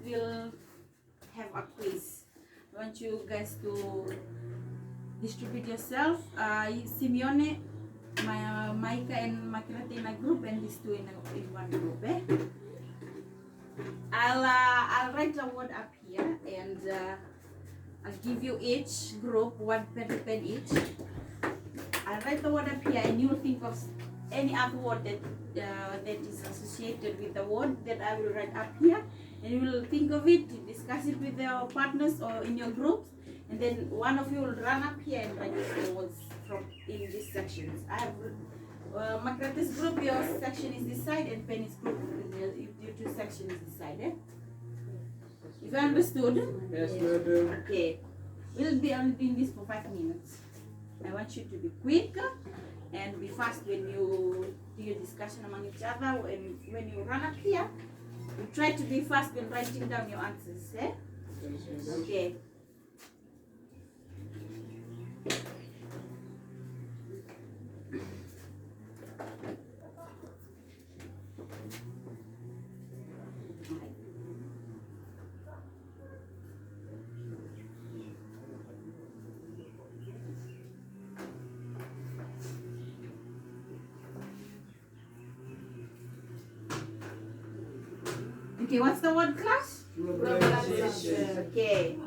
we'll have a quiz. I want you guys to distribute yourself. Simeone, Maika and Makirate in a group, and these two in one group. I'll write a word up here, and I'll give you each group one pen each. I'll write the word up here, and you'll think of any other word that is associated with the word that I will write up here, and you will think of it, discuss it with your partners or in your groups, and then one of you will run up here and write the words from in these sections. I have Makrate's group, your section is this side, and Penny's group, your two sections is this side. If you understood? Yes, madam. Okay. We'll be only doing this for 5 minutes. I want you to be quick and be fast when you do your discussion among each other. And when you run up here, you try to be fast when writing down your answers. Okay. Okay, what's the word, class? Globalization. Okay,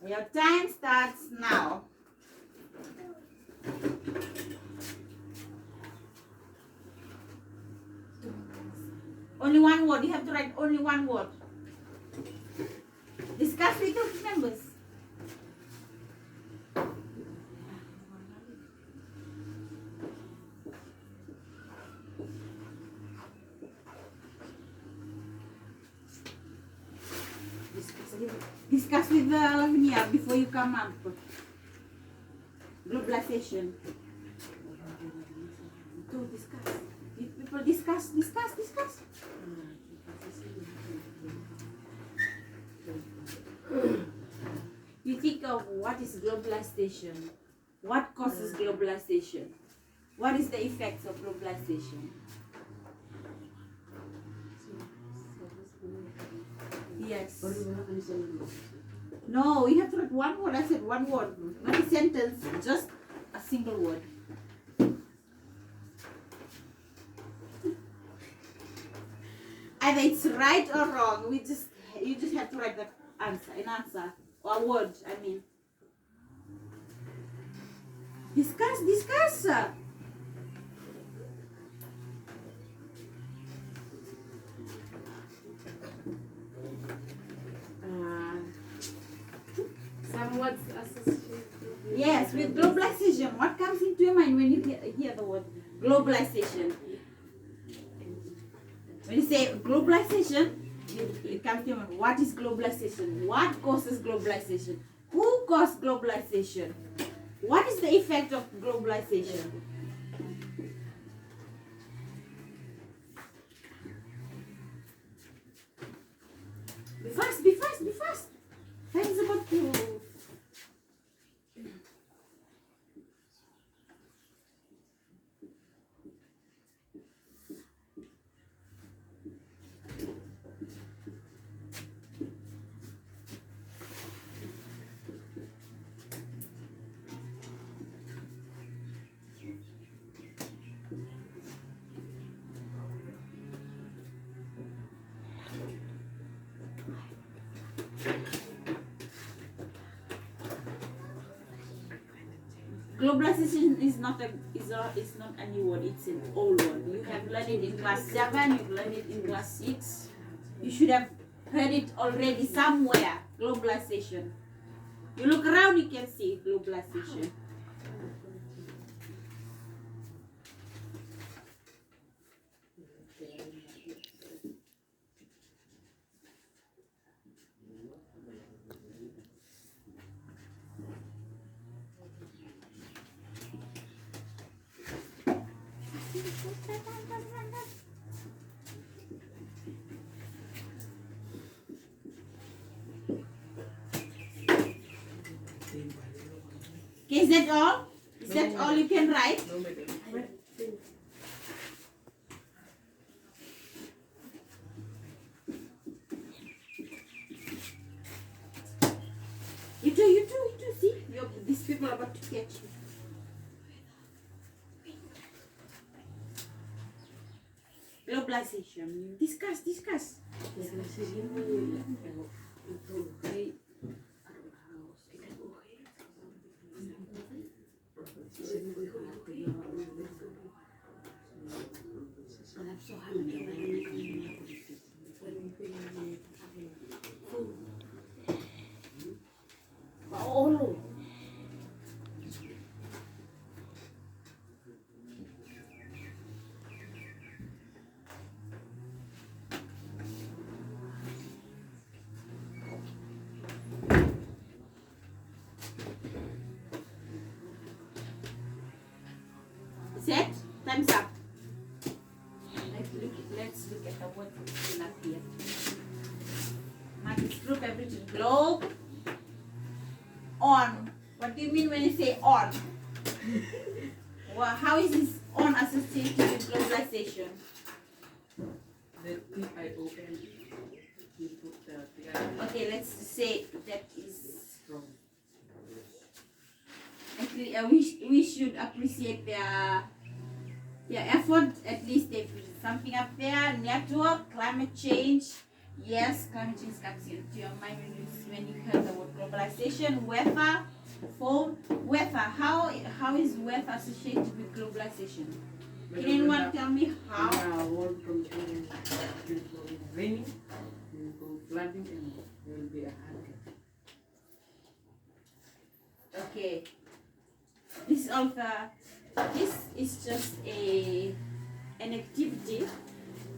your time starts now. Only one word. You have to write only one word. Discuss with your members. Discuss with Lavinia before you come up. Globalization. To discuss. People discuss. You think of what is globalization? What causes globalization? What is the effects of globalization? Yes. No, you have to write one word. I said one word. Not a sentence, just a single word. Either it's right or wrong. You just have to write the answer, an answer or a word. I mean, discuss. Some words associated. Yes, with globalization. What comes into your mind when you hear the word globalization? When you say globalization, it comes to your mind. What is globalization? What causes globalization? Who caused globalization? What is the effect of globalization? Be fast. Time is about to... Globalization is not a new word, it's an old word. You have learned it in class 7, you've learned it in class 6. You should have heard it already somewhere. Globalization. You look around, you can see globalization. Okay, is that all? Is that all you can write? No, madam. people are about to catch you. Globalization. Discuss. Oh. Set. Time's up. Let's look at the word written up here. Marcus group everything. Globe. On. What do you mean when you say on? Well, how is this on associated with globalization? The TION. You put the TION Okay, let's say that is. from. Actually, we should appreciate their effort. At least they put something up there. Network, climate change. Yes, climate change comes into your mind when you hear the word globalization. Weather, phone, weather. How is weather associated with globalization? Can anyone tell me how? The world from raining, will go flooding, and there will be a hurricane. Okay. This is just an activity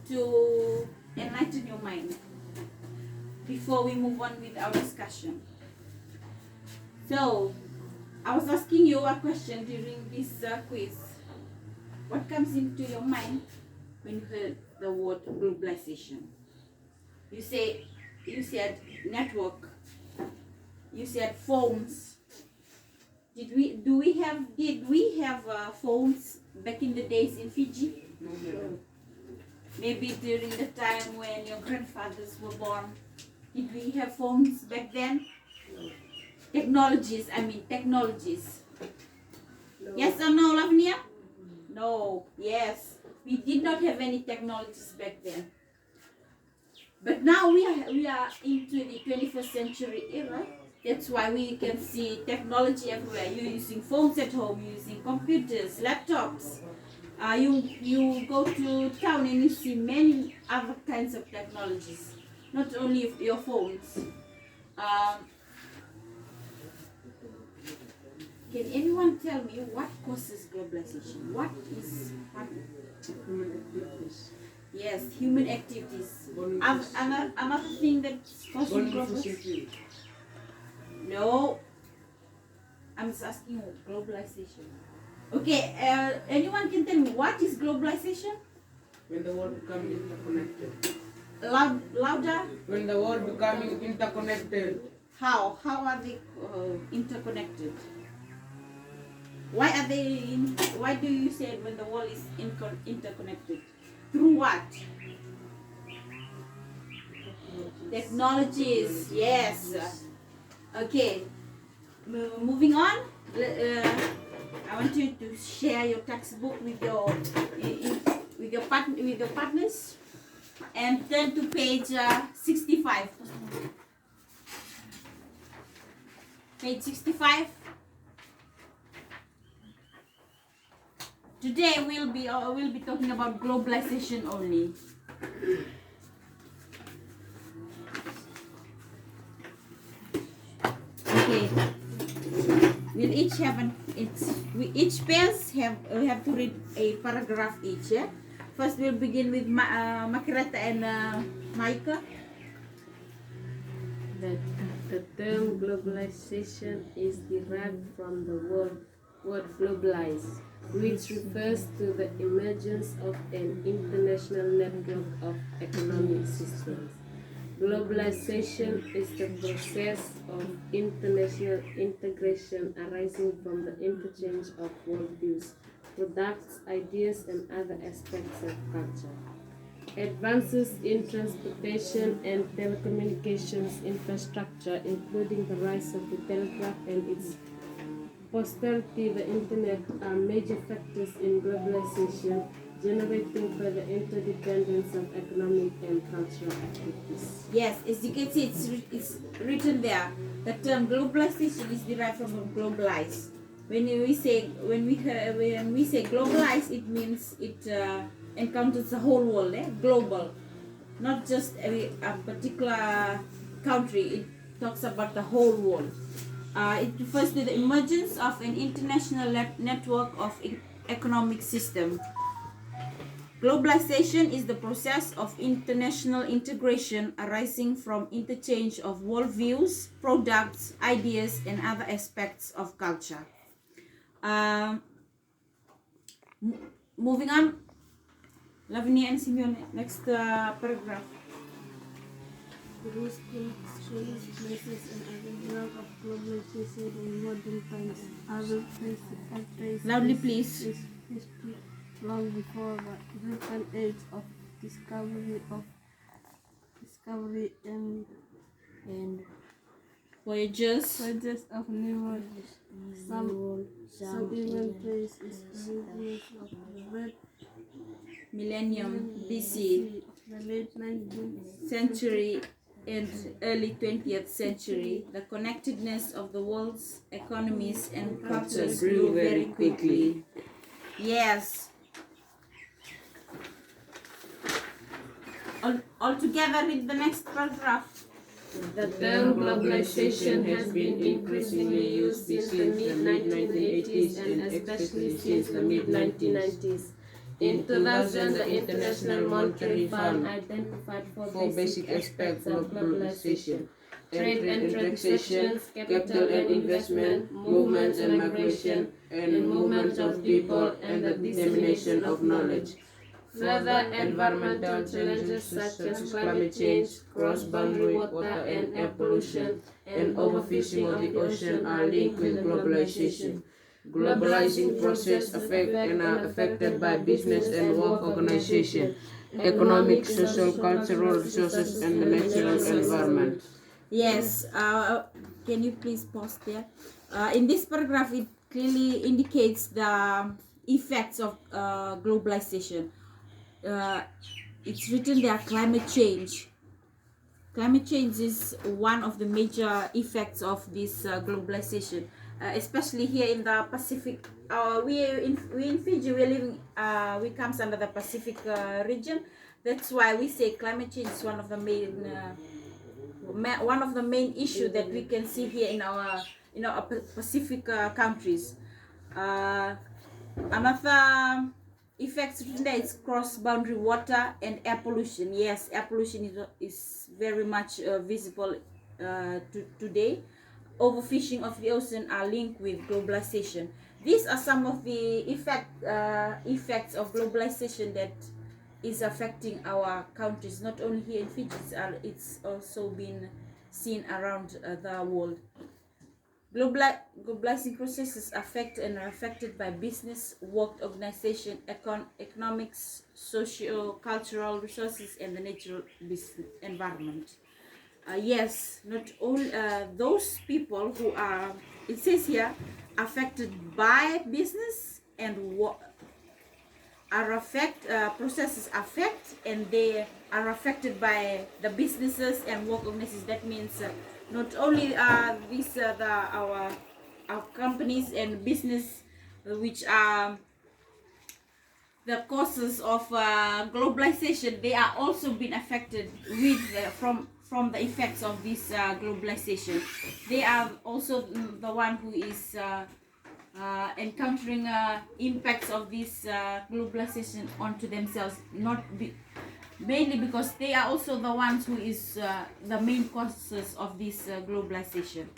to enlighten your mind before we move on with our discussion. So, I was asking you a question during this quiz. What comes into your mind when you heard the word globalization? You said network. You said phones. Did we have phones back in the days in Fiji? No. Maybe during the time when your grandfathers were born. Did we have phones back then? Technologies. No. Yes or no, Lavnia? No. Yes. We did not have any technologies back then. But now we are into the 21st century era. That's why we can see technology everywhere. You're using phones at home, you're using computers, laptops. You go to town and you see many other kinds of technologies, not only your phones. Can anyone tell me what causes globalization? What is Human activities. yes, human activities. Burning Another thing that's causing fossil globalization. fuels. No, I'm just asking you globalization. Okay, anyone can tell me what is globalization? When the world become interconnected. Louder. When the world becoming interconnected. How are they interconnected? Why do you say when the world is interconnected? Through what? Technologies. Yes. Okay. Moving on. I want you to share your textbook with your partners, and turn to page 65. Page 65. Today we'll be talking about globalization only. Okay. We'll each have each pairs have to read a paragraph each. Yeah. First we'll begin with Makirata and Maika. The term globalization is derived from the word globalize, which refers to the emergence of an international network of economic systems. Globalization is the process of international integration arising from the interchange of worldviews, products, ideas, and other aspects of culture. Advances in transportation and telecommunications infrastructure, including the rise of the telegraph and its posterity, the internet are major factors in globalization, generating further interdependence of economic and cultural activities. Yes, as you can see, it's written there. The term globalization is derived from globalize. When we say globalize, it means it encounters the whole world, global, not just a particular country. It talks about the whole world. It refers to the emergence of an international network of economic system. Globalization is the process of international integration arising from interchange of worldviews, products, ideas, and other aspects of culture. Moving on, Lavinia and Simeon, next paragraph. The most constraints, places, and agenda of globalization in modern times. Other places Loudly, please. history long before the Golden Age of discovery and Voyages. voyages of new world. Some even place is origins of the red Millennium BC, of the late 19th century and early 20th century, the connectedness of the world's economies and cultures grew very quickly. Yes. Altogether, read the next paragraph. The term globalization has been increasingly used since the mid-1980s and especially since the mid-1990s. In 2000, the International Monetary Fund identified four basic aspects of globalization: trade and transactions, capital and investment, movement and migration, and movement of people and the dissemination of knowledge. Further, environmental challenges such as climate change, cross-boundary water and air pollution, and overfishing of the ocean are linked with globalization. Globalizing process affect and are affected by business and work organization, economic, social, cultural resources, and the natural environment. Yes, can you please pause there? In this paragraph, it clearly indicates the effects of globalization. It's written there, climate change. Climate change is one of the major effects of this globalization, especially here in the Pacific. We in Fiji, we're living. We comes under the Pacific region. That's why we say climate change is one of the main issue that we can see here in our Pacific countries. Another effects there is cross-boundary water and air pollution. Yes, air pollution is very much visible today. Overfishing of the ocean are linked with globalization. These are some of the effects of globalization that is affecting our countries, not only here in Fiji. It's also been seen around the world. Globalizing processes affect and are affected by business, work organization, economics, socio-cultural resources, and the natural environment. Yes, not all those people who are, it says here, affected by business and processes affect, and they are affected by the businesses and work organizations. That means not only our companies and business which are the causes of globalization, they are also being affected with from the effects of this globalization. They are also the one who is encountering impacts of this globalization onto themselves, mainly because they are also the ones who is the main causes of this globalization.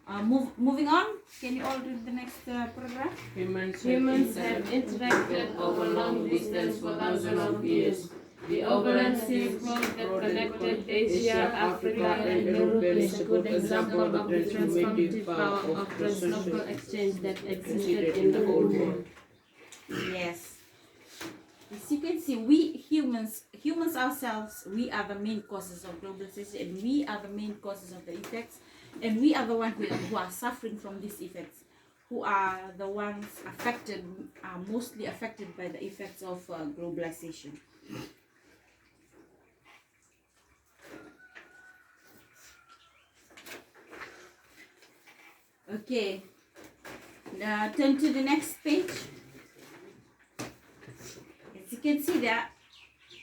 Moving on, can you all read the next paragraph? Humans have interacted over long distance for thousands of years. The overland Silk Road that connected Asia, Africa, and Europe is a good example of the transformative power of translocal exchange that existed in the old world. Yes. As you can see, we humans ourselves, we are the main causes of globalization, and we are the main causes of the effects, and we are the ones who are suffering from these effects. who are the ones affected, are mostly affected by the effects of globalization. Okay, now turn to the next page. As you can see that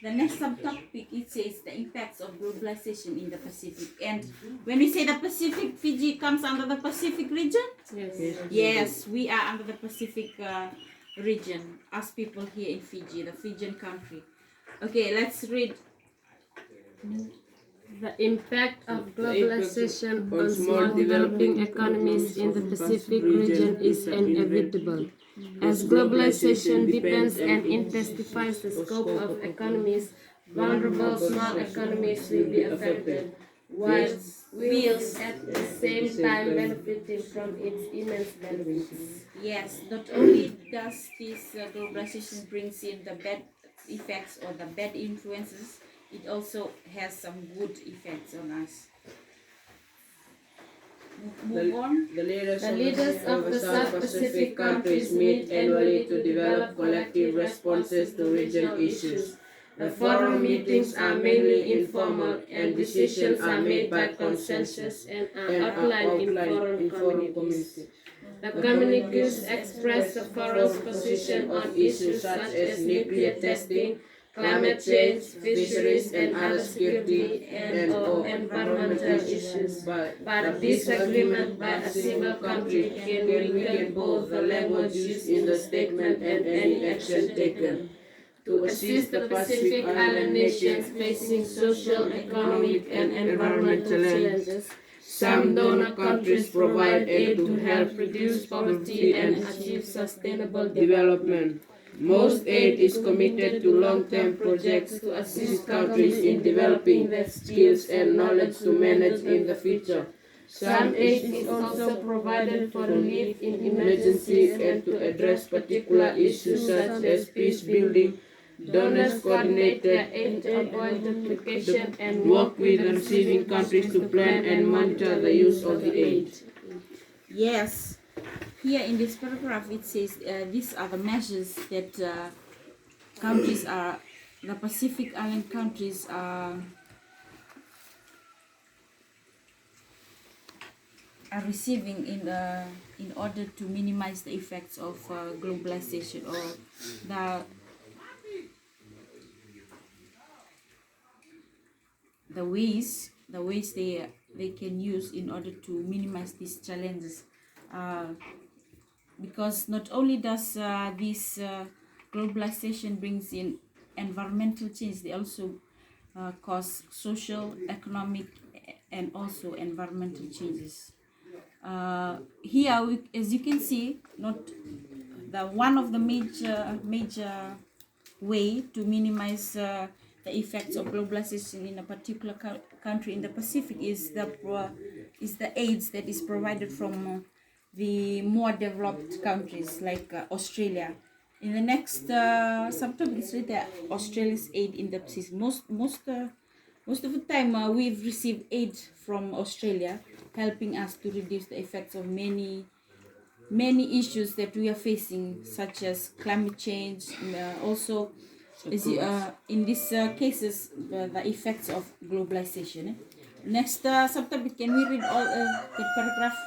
the next subtopic, it says the impacts of globalization in the Pacific. And when we say the Pacific, Fiji comes under the Pacific region? Yes. Yes, we are under the Pacific region, as people here in Fiji, the Fijian country. Okay, let's read. The impact of globalization on small developing economies in the Pacific region is inevitable. As globalization deepens and intensifies the scope of economies, vulnerable small economies will be affected, whilst at the same time benefiting from its immense benefits. Yes, not only does this globalization brings in the bad effects or the bad influences, it also has some good effects on us. Move on. The The leaders of the South Pacific countries meet annually to develop collective responses to regional issues. The forum meetings are mainly informal and decisions are made by consensus and are outlined in forum communities. The communities express the forum's position on issues such as nuclear testing, climate change, fisheries, and other security and/or environmental issues. But disagreement by a single country can weaken both the language used in the statement and any action taken. To assist the Pacific Island nations facing social, economic, and environmental challenges, some donor countries provide aid to help reduce poverty and achieve sustainable development. Most aid is committed to long-term projects to assist countries in developing their skills and knowledge to manage in the future. Some aid is also provided for relief in emergencies and to address particular issues such as peace building. Donors coordinate their aid to avoid duplication and work with the receiving countries to plan and monitor the use of the aid. Yes, here in this paragraph it says these are the measures that the Pacific Island countries are receiving in order to minimize the effects of globalization, or the ways they can use in order to minimize these challenges, because not only does this globalization brings in environmental change, they also cause social, economic, and also environmental changes. Here, as you can see, not the one of the major way to minimize the effects of globalization in a particular country in the Pacific is the aids that is provided from the more developed countries like Australia. In the next subtopic is written Australia's aid in the Pacific. Most of the time we've received aid from Australia, helping us to reduce the effects of many issues that we are facing, such as climate change, also in these cases the effects of globalization. Next subtopic, can we read all the paragraph?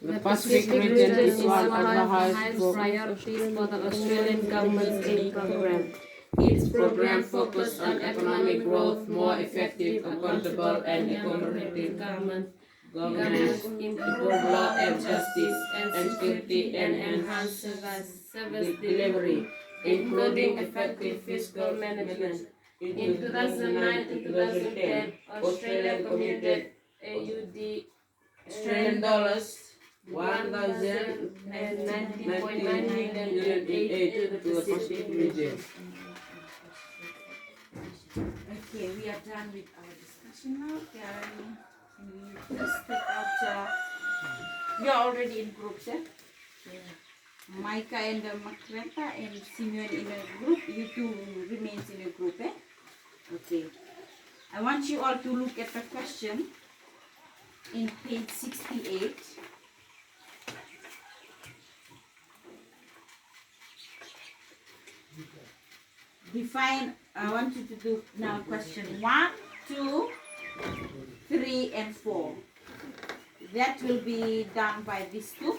The Pacific region is one of the highest priorities for the Australian government's aid program. Its program focuses on economic growth, more effective, accountable, and accommodative governance, improve law and justice and security, and enhance service delivery, including effective fiscal management. In 2009 and 2010, Australia committed Australian dollars 1,090.9 million in aid to the Pacific region. Okay, we are done with our discussion now. Can we just take out? We are already in groups, eh? Micah and Makreta and Simeon in a group. You two remains in a group, eh? Okay. I want you all to look at the question in page 68. define. I want you to do now question 1, 2, 3, and 4. That will be done by these two.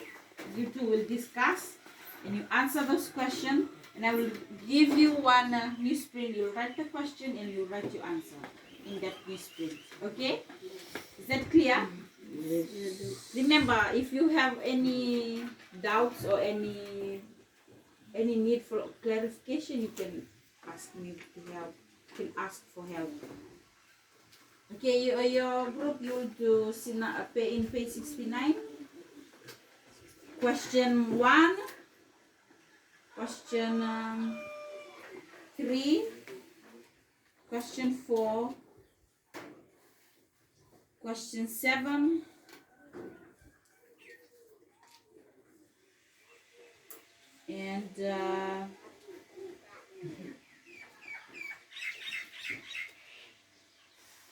You two will discuss and you answer those questions. And I will give you one newsprint. You'll write the question and you'll write your answer in that newsprint. Okay? Is that clear? Yes. Remember, if you have any doubts or any need for clarification, you can ask me to help. You can ask for help. Okay, your group, you will do in page 69. Question 1, question 3, question 4, question 7, and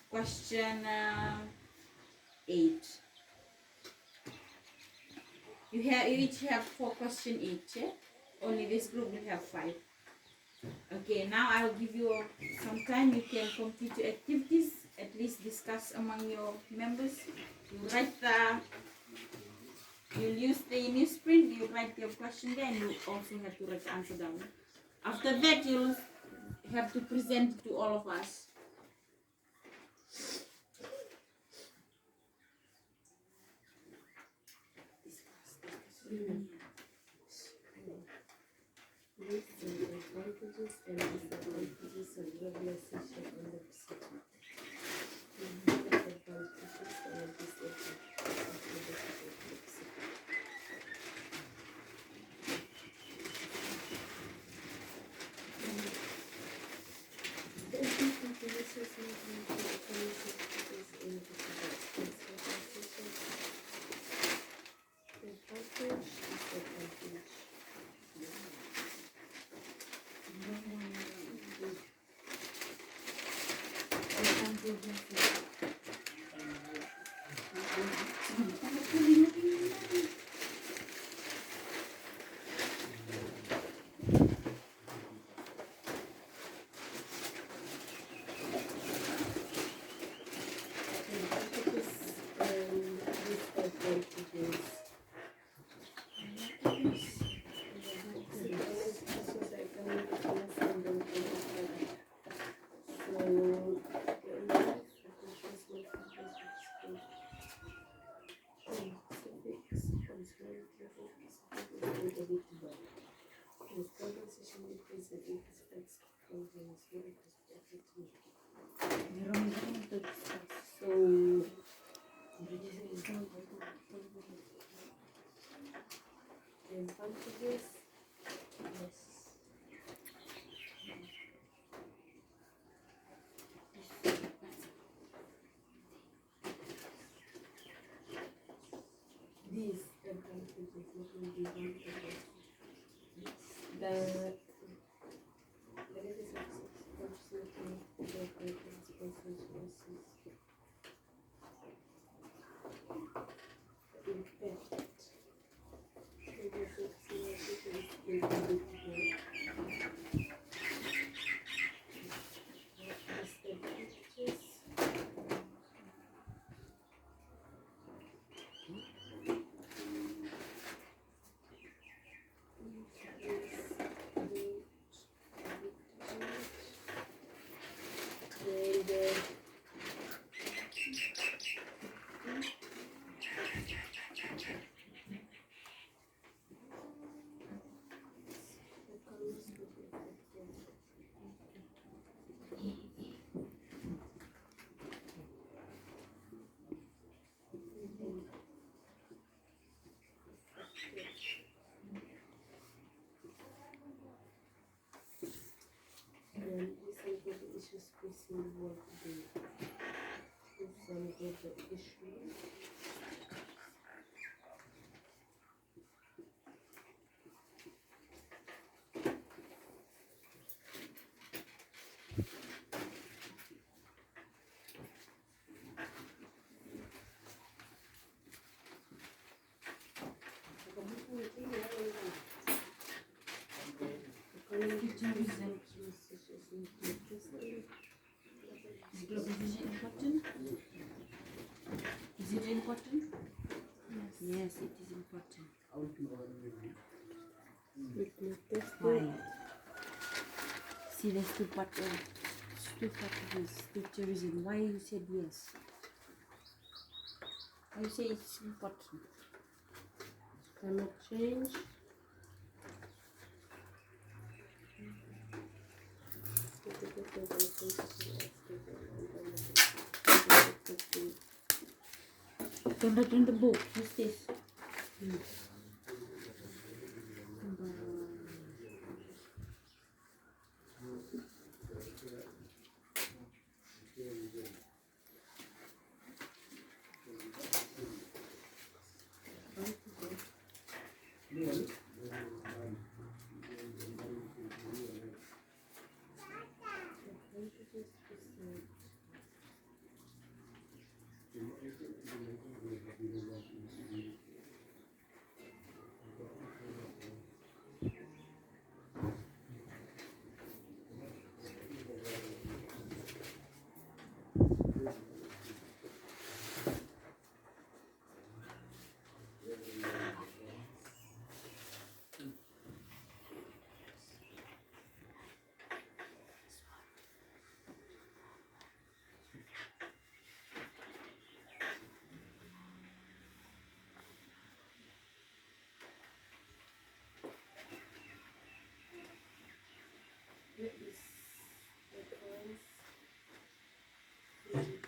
question 8. You each have 4 questions each. Yeah? Only this group will have 5. Okay, now I'll give you some time. You can complete your activities. At least discuss among your members. You write you'll use the newsprint. You write your question there, and you also have to write the answer down. After that, you'll have to present to all of us. These are the advantages and disadvantages of globalization and the procedure. The advantages and disadvantages of globalization and the procedure. The advantages of globalization and the procedure. The advantage, disadvantage. Advantages, yes. These advantages, what will be advantages? The benefits of consulting, the responsibilities, the impact. And recently the issues facing the world today. Some of the issues. Economic Is globalization important? Is it important? Yes, it is important. Why? See, there's two parts of this. The reason why you said yes. Why you say it's important? Climate change. Don't write in the book. What's this?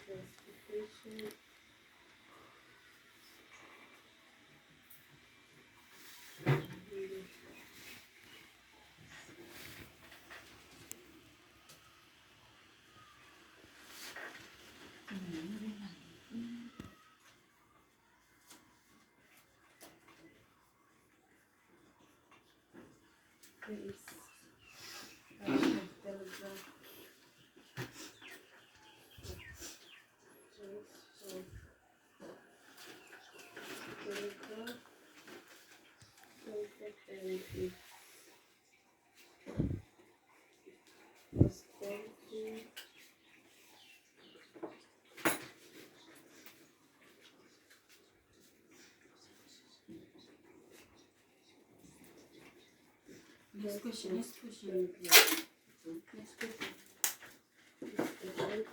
Transportation. There is telegraph. Telegraph. And it was banking. Next question. Next question. Next question. Advantages.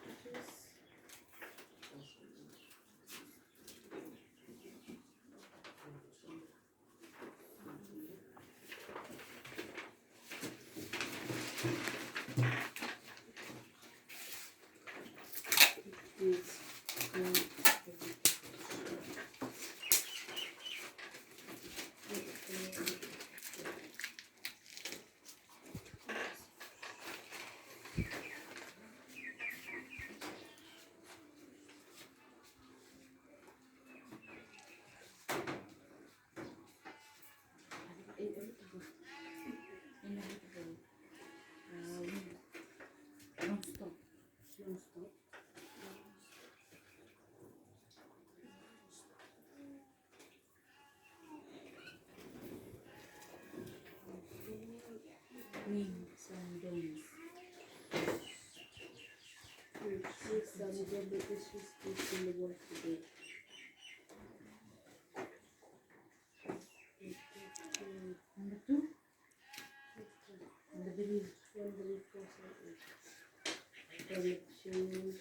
Inevitable. Non-stop. Non-stop. Wings and days. Some global issues facing the world today. Number two. Number three. Climate change.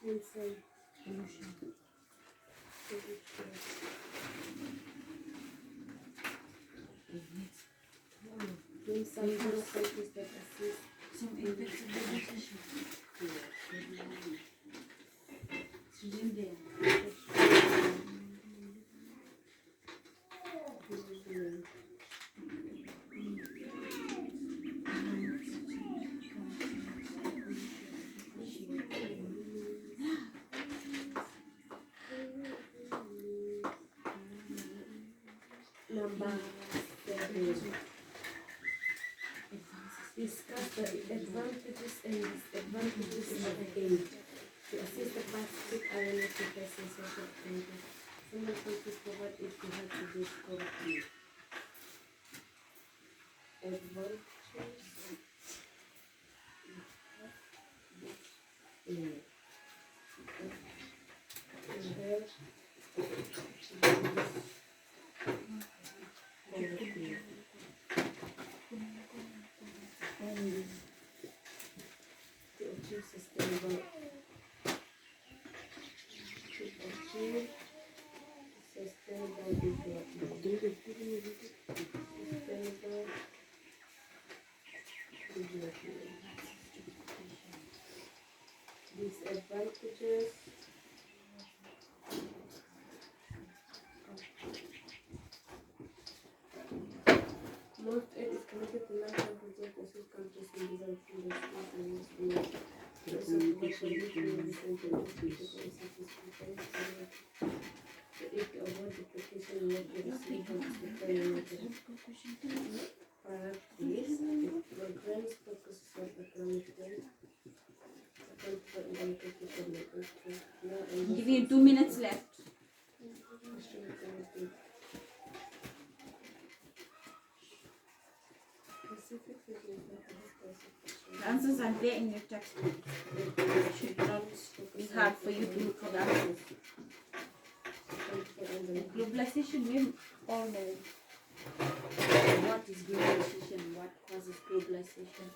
Inside Pollution. pollution. Name some countries that assist. Some impacts of vegetation. It's in there. Number 7. Discuss the advantages and disadvantages of aid. To assist the participant awareness to person social activities, some countries provide it to help to do correctly. Advantages. To achieve sustainable development. Sustainable development. Disadvantages. Most aid is connected to national projects to assist countries in developing their skills and use the communication to avoid duplication and work with the same countries to priorities. Programs focuses on economic growth. Give you 2 minutes left. The answers are there in your textbook. It should not be hard for you to look for the answers. Globalization, we all know what is globalization, what causes globalization.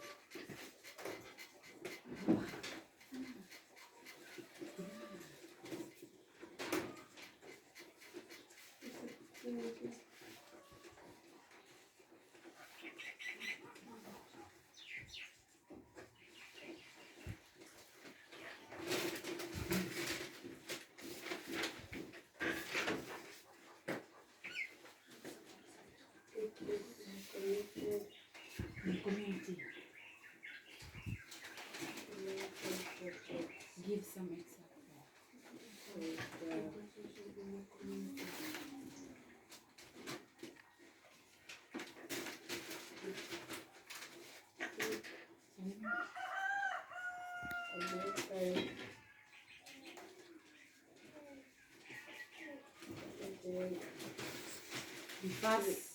Community. Give some example. Be fast.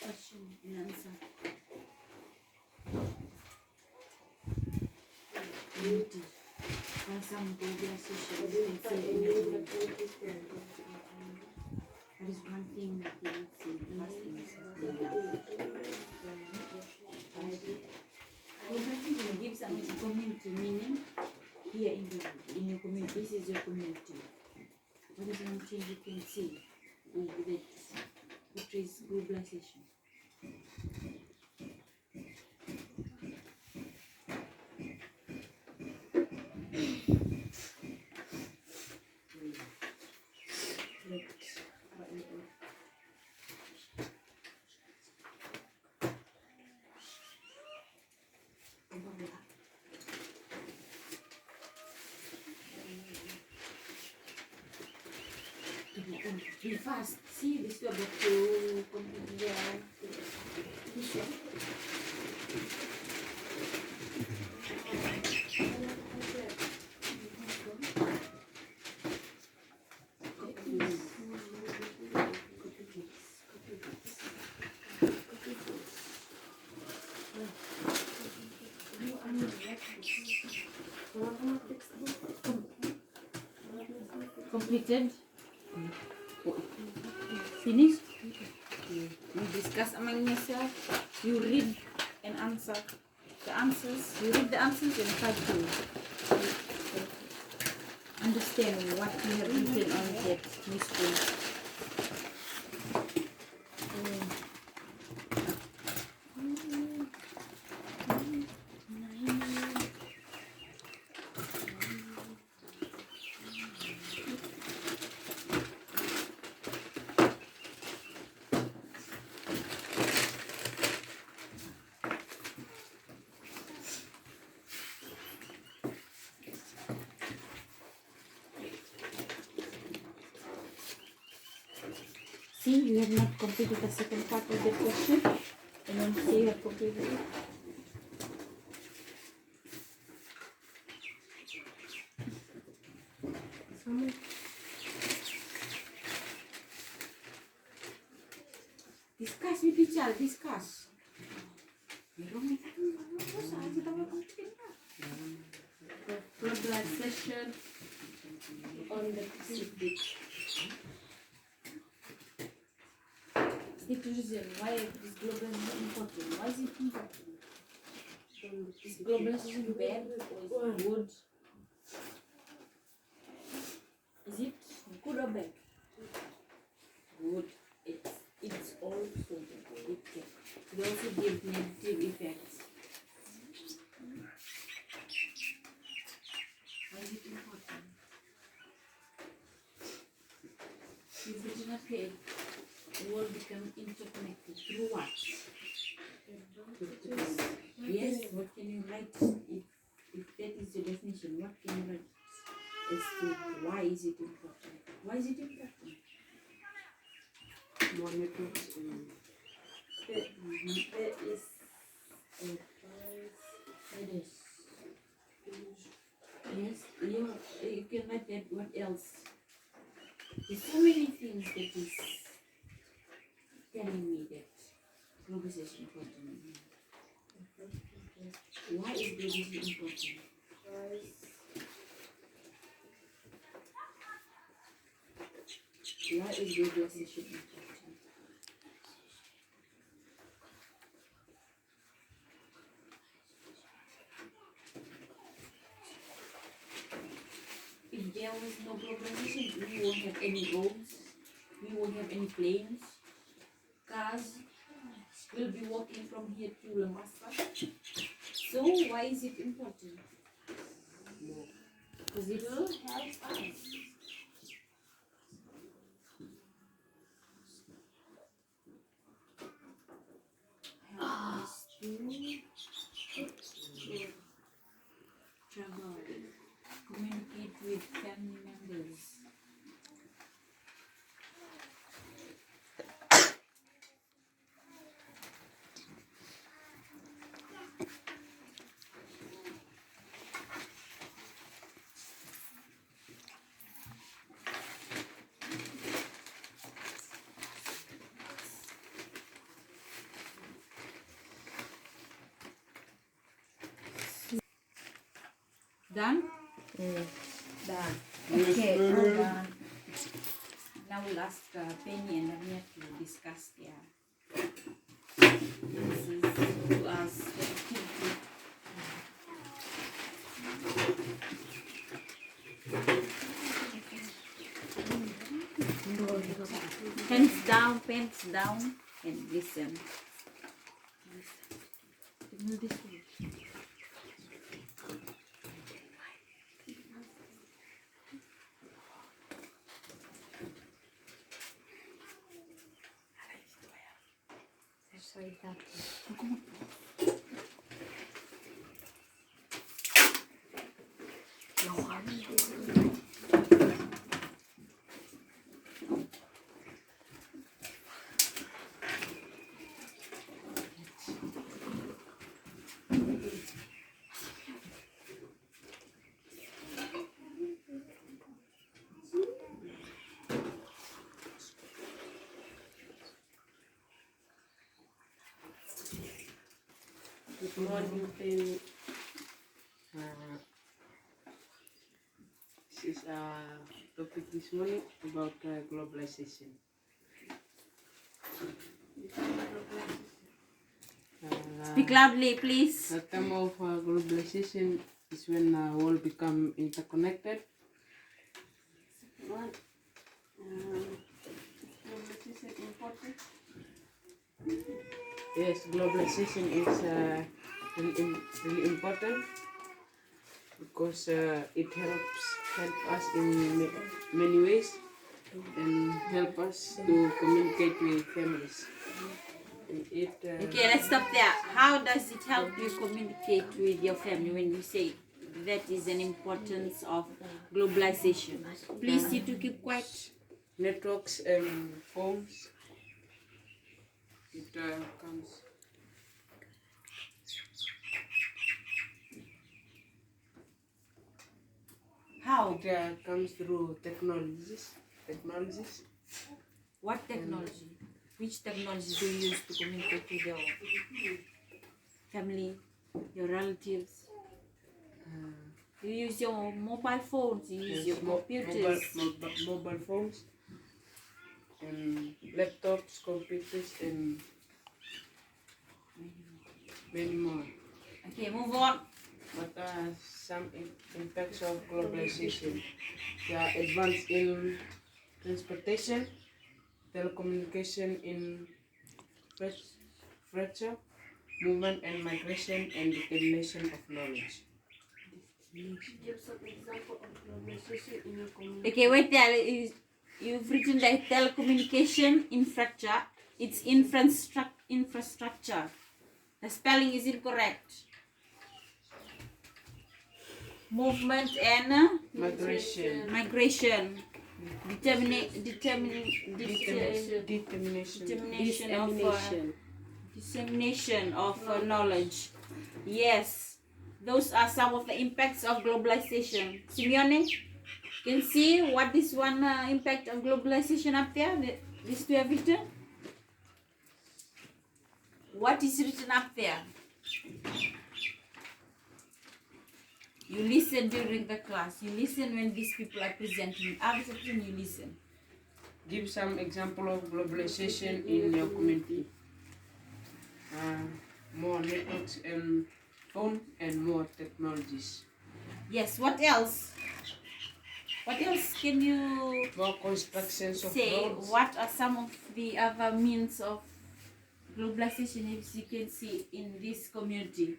Question and answer. Unity. And some globalization. That is one thing that they would say. Last thing is globalization gives some community meaning. Here in your community, this is your community. What is one thing you can see with it, which is globalization? Be fast. See, this is about to complete this one. Completed. Finished. You discuss among yourself. You read and answer the answers. You read the answers and try to understand what you have written on that screen. See, you have not completed the second part of the question. And then say you have completed it. Discuss with each other, discuss. The globalization on the Pacific. The reason why this globalization is important. Why is it important? Is globalization bad or is it good? Is it good or bad? Good. It's also good. It also gives negative effects. Why is it important? If we do not help, the world become interconnected. Through what? Yes, what can you write? If that is the definition, what can you write as to why is it important? Why is it important? More networks and There is a price. Yes, you can write that. What else? There's so many things that is telling me that globalization important. Why is globalization important? Why is globalization important? If there was no globalization, we won't have any roads, we won't have any planes, cars. We'll be walking from here to Lamasa. So why is it important? Because it will help us. Help us to travel, communicate with family members. Done? Done. Okay, all done. Now we'll ask Penny and Amir to discuss their answers to us the activity. Pens down, and listen. Move this way. Good morning, Penny. this is our topic this morning about globalization. Speak loudly, please. The term of globalization is when the world become interconnected. What? Globalization important? Yes, globalization is really important because it help us in many ways and help us to communicate with families. And Okay, let's stop there. How does it help you communicate with your family when you say that is an importance of globalization? Please, you to keep quiet. networks and phones It comes. How? It comes through technologies. What technology? Which technology do you use to communicate with your family, your relatives? You use your mobile phones, you use your computers. Mobile phones, and laptops, computers, and many more. Okay, move on. What are some impacts of globalization? They are advance in transportation, telecommunication, infrastructure, movement and migration, and dissemination of knowledge. Give some example of globalization in your community. Okay, wait there. You've written the telecommunication infrastructure. It's infrastructure. The spelling is incorrect. Movement and migration. Dissemination of knowledge. Yes, those are some of the impacts of globalization. Simeone, can see what this one impact of globalization up there? These two have written. What is written up there? You listen during the class. You listen when these people are presenting. Other section you listen. Give some example of globalization in your community. More networks and phone and more technologies. Yes, what else? What else can you More constructions of say? roads. What are some of the other means of globalization as you can see in this community?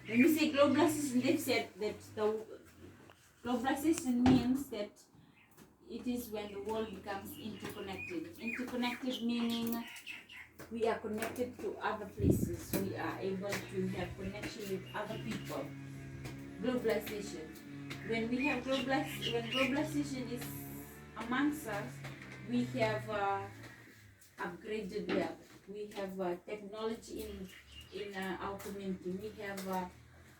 When we say globalization, they've said that the globalization means that it is when the world becomes interconnected. Interconnected meaning we are connected to other places. We are able to have connection with other people. Globalization. When we have when globalization is amongst us, we have upgraded wealth. We have technology in our community.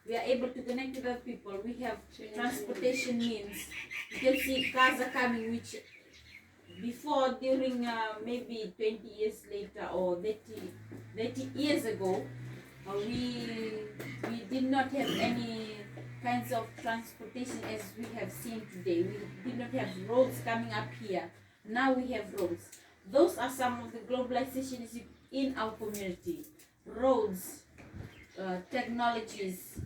We are able to connect with other people. We have transportation means. You can see cars are coming, which before, during maybe 20 years later or 30 years ago, we did not have any kinds of transportation as we have seen today. We did not have roads coming up here. Now we have roads. Those are some of the globalizations in our community. Roads, technologies,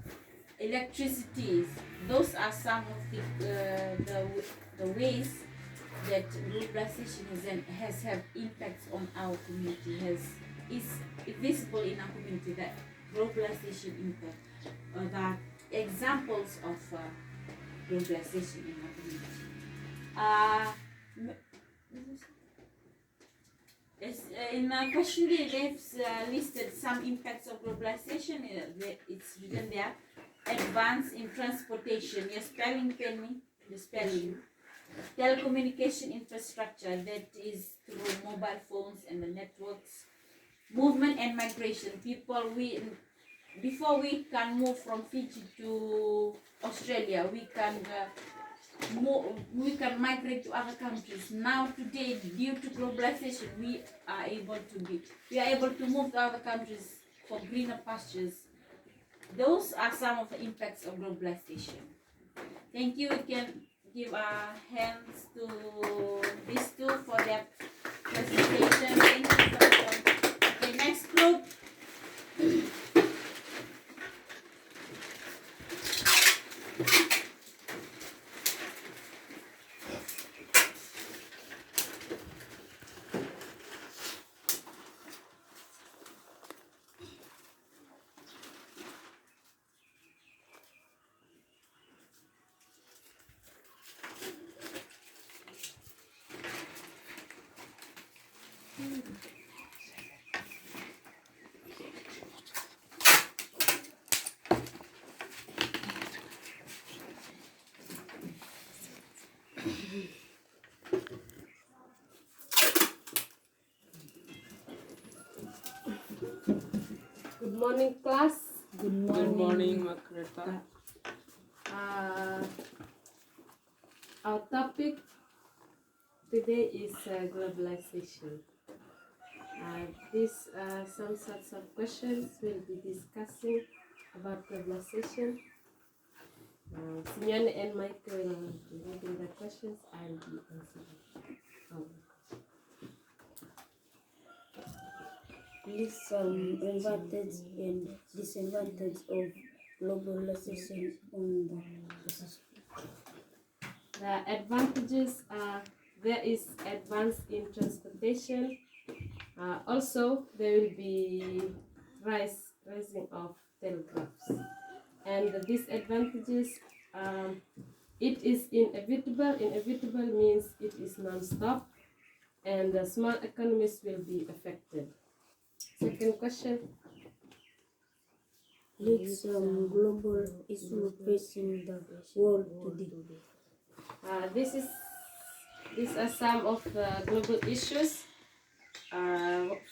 electricities. Those are some of the ways that globalization has had impacts on our community, is visible in our community, that globalization impact. The examples of globalization in our community. In question D, they've listed some impacts of globalization. It's written there. Advance in transportation. Your spelling, Penny. The spelling. Telecommunication infrastructure, that is through mobile phones and the networks. Movement and migration. People, before we can move from Fiji to Australia, we can migrate to other countries. Now today, due to globalization, we are able to move to other countries for greener pastures. Those are some of the impacts of globalization. Thank you. We can give our hands to these two for their presentation. Thank you so much. Okay, next group. morning, class. Good morning, Makreta. Our topic today is globalization. These some sorts of questions we'll be discussing about globalization. Simeon and Mike will be reading the questions. I'll be answering. List some advantages and disadvantages of globalization on the society. The advantages are there is advance in transportation. Also, there will be rising of telegraphs. And the disadvantages, it is inevitable. Inevitable means it is non-stop, and the small economies will be affected. Second question. List some global issues facing the world today. These are some of the global issues.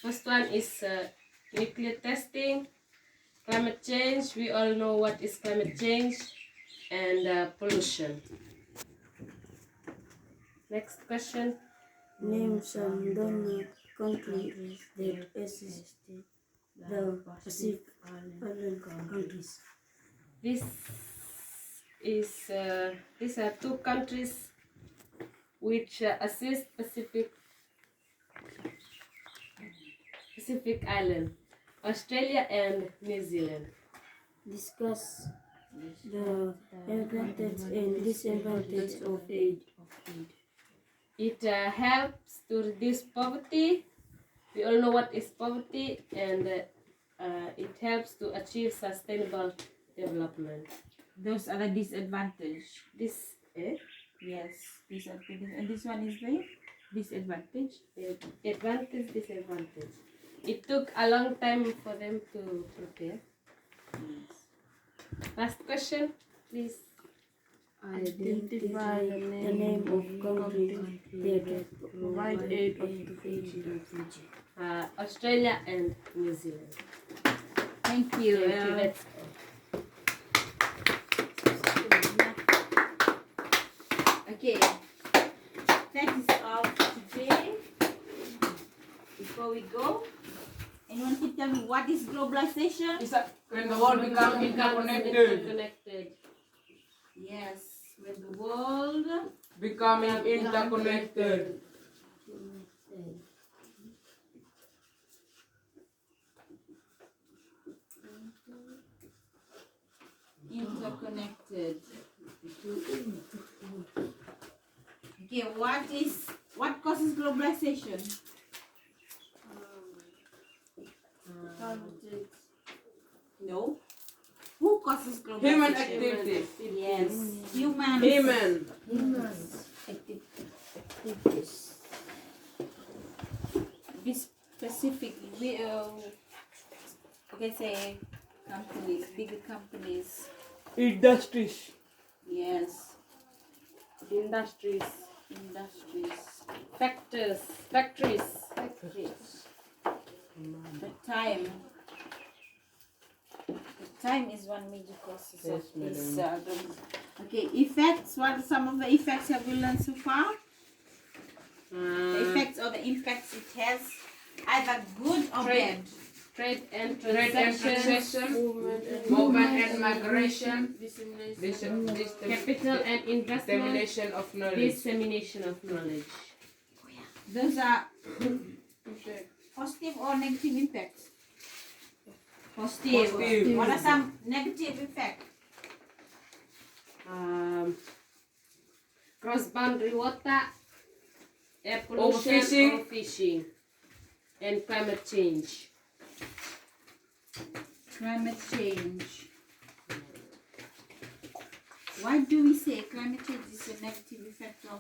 First one is nuclear testing, climate change. We all know what is climate change, and pollution. Next question. Name some donor countries that assist the Pacific Island countries. These are two countries which assist Pacific Island, Australia and New Zealand. Discuss the advantage and disadvantage of aid. It helps to reduce poverty. We all know what is poverty, and it helps to achieve sustainable development. Those are the disadvantage. This Yes, disadvantage. And this one is the disadvantage. advantage, disadvantage. It took a long time for them to prepare. Last question, please. Identify The name of countries that provide aid to Fiji. Australia and New Zealand. Thank you. Thank you. That's all. Okay, that is all for today. Before we go, anyone can tell me what is globalization? Is that when the world becomes interconnected? Interconnected. Yes, when the world Becoming interconnected. interconnected. Okay, what causes globalization? No. Who causes globalization? Human activities. Yes, humans. activities. Be specific. Okay, say companies, bigger companies. Industries. Yes, Industries. factories. The time is one major cause of Yes, this. madam. Okay, effects. What are some of the effects have we learned so far? The effects or the impacts it has, either good or bad. Trade and Trade and transaction. movement and migration, Capital and investment. dissemination of knowledge. Dissemination of knowledge. Those are positive or negative impacts? Positive. Positive. What are some negative effects? Cross-boundary water, air pollution, Overfishing. overfishing, and climate change. Climate change. Why do we say climate change is a negative effect of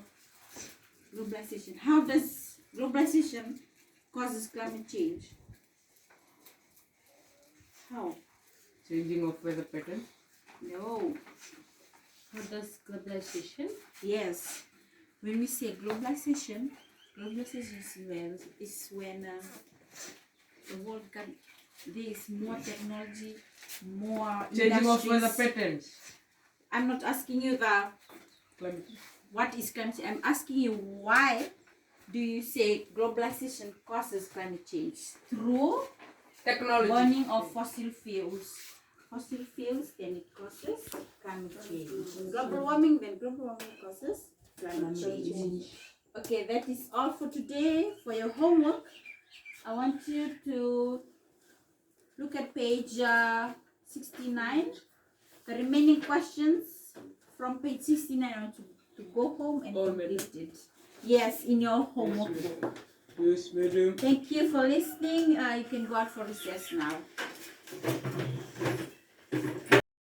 globalization? How does globalization causes climate change? How? Changing of weather pattern. No. How does globalization? Yes. When we say globalization is when the world there is more technology, more Changing of weather industries. patterns. I'm not asking you the Climate. what is climate change. I'm asking you why do you say globalization causes climate change? Through Technology. burning of fossil fuels. Fossil fuels, then it causes climate change. Global warming, then global warming causes climate change. Okay, that is all for today. For your homework, I want you to look at page 69. The remaining questions from page 69, I want to go home and All complete it. Yes, in your homework Yes, book. Yes, madam. Thank you for listening. You can go out for recess now.